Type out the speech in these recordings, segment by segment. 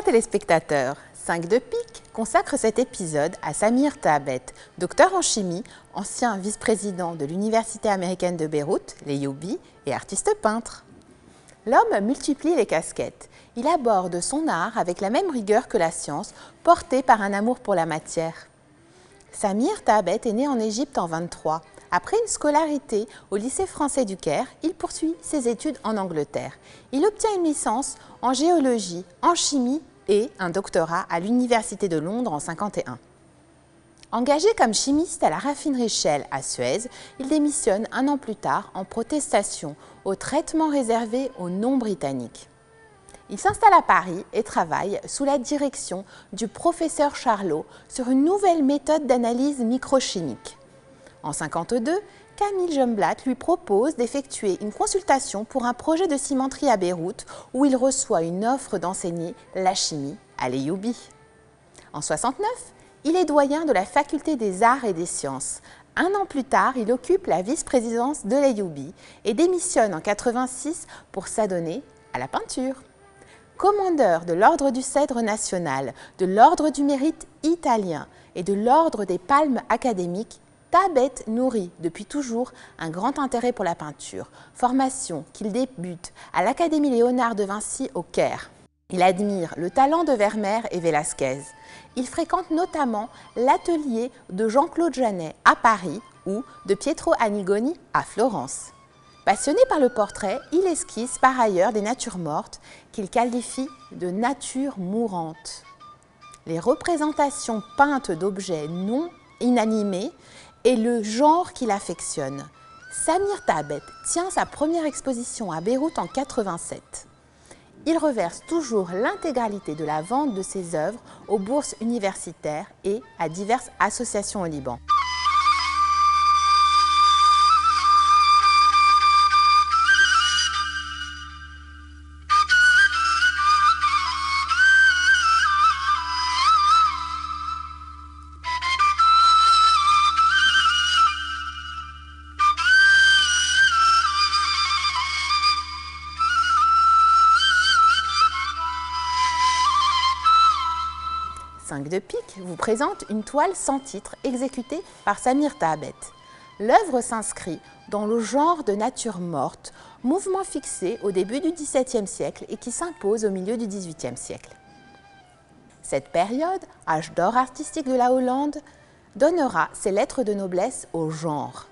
Chers téléspectateurs, 5 de pique consacre cet épisode à Samir Thabet, docteur en chimie, ancien vice-président de l'Université américaine de Beyrouth, l'EIOB, et artiste peintre. L'homme multiplie les casquettes. Il aborde son art avec la même rigueur que la science, porté par un amour pour la matière. Samir Thabet est né en Égypte en 1923. Après une scolarité au lycée français du Caire, il poursuit ses études en Angleterre. Il obtient une licence en géologie, en chimie et un doctorat à l'Université de Londres en 1951. Engagé comme chimiste à la raffinerie Shell à Suez, il démissionne un an plus tard en protestation au traitement réservé aux non-britanniques. Il s'installe à Paris et travaille sous la direction du professeur Charlot sur une nouvelle méthode d'analyse microchimique. En 1952, Camille Jumblatt lui propose d'effectuer une consultation pour un projet de cimenterie à Beyrouth où il reçoit une offre d'enseigner la chimie à l'EIOB. En 1969, il est doyen de la faculté des arts et des sciences. Un an plus tard, il occupe la vice-présidence de l'EIOB et démissionne en 1986 pour s'adonner à la peinture. Commandeur de l'Ordre du Cèdre national, de l'Ordre du Mérite italien et de l'Ordre des Palmes académiques, Thabet nourrit depuis toujours un grand intérêt pour la peinture, formation qu'il débute à l'Académie Léonard de Vinci au Caire. Il admire le talent de Vermeer et Velázquez. Il fréquente notamment l'atelier de Jean-Claude Janet à Paris ou de Pietro Annigoni à Florence. Passionné par le portrait, il esquisse par ailleurs des natures mortes qu'il qualifie de natures mourantes. Les représentations peintes d'objets non inanimés est le genre qu'il affectionne. Samir Thabet tient sa première exposition à Beyrouth en 1987. Il reverse toujours l'intégralité de la vente de ses œuvres aux bourses universitaires et à diverses associations au Liban. De pique vous présente une toile sans titre exécutée par Samir Thabet. L'œuvre s'inscrit dans le genre de nature morte, mouvement fixé au début du XVIIe siècle et qui s'impose au milieu du XVIIIe siècle. Cette période, âge d'or artistique de la Hollande, donnera ses lettres de noblesse au genre.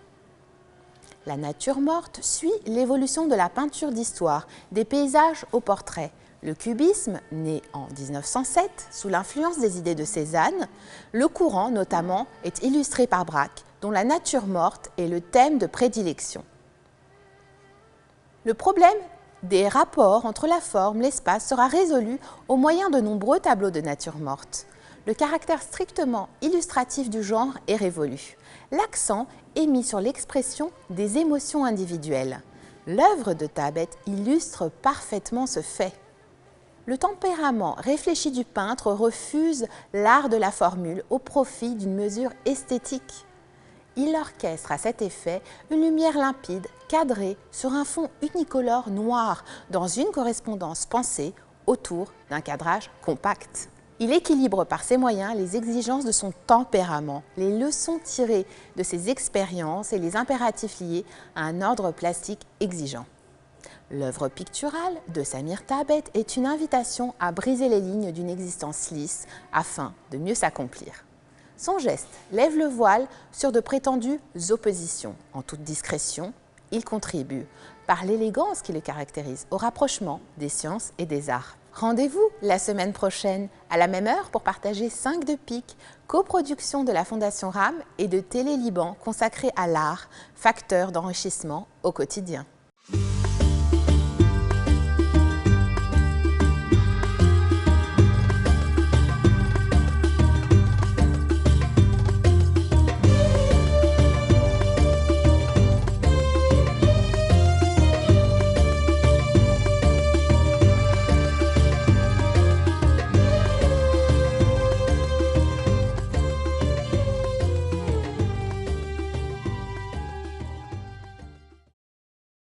La nature morte suit l'évolution de la peinture d'histoire, des paysages au portrait. Le cubisme, né en 1907 sous l'influence des idées de Cézanne, le courant notamment est illustré par Braque, dont la nature morte est le thème de prédilection. Le problème des rapports entre la forme et l'espace sera résolu au moyen de nombreux tableaux de nature morte. Le caractère strictement illustratif du genre est révolu. L'accent est mis sur l'expression des émotions individuelles. L'œuvre de Thabet illustre parfaitement ce fait. Le tempérament réfléchi du peintre refuse l'art de la formule au profit d'une mesure esthétique. Il orchestre à cet effet une lumière limpide, cadrée sur un fond unicolore noir, dans une correspondance pensée autour d'un cadrage compact. Il équilibre par ses moyens les exigences de son tempérament, les leçons tirées de ses expériences et les impératifs liés à un ordre plastique exigeant. L'œuvre picturale de Samir Thabet est une invitation à briser les lignes d'une existence lisse afin de mieux s'accomplir. Son geste lève le voile sur de prétendues oppositions. En toute discrétion, il contribue, par l'élégance qui le caractérise, au rapprochement des sciences et des arts. Rendez-vous la semaine prochaine à la même heure pour partager 5 de pique, coproduction de la Fondation RAM et de Télé Liban consacrée à l'art, facteur d'enrichissement au quotidien.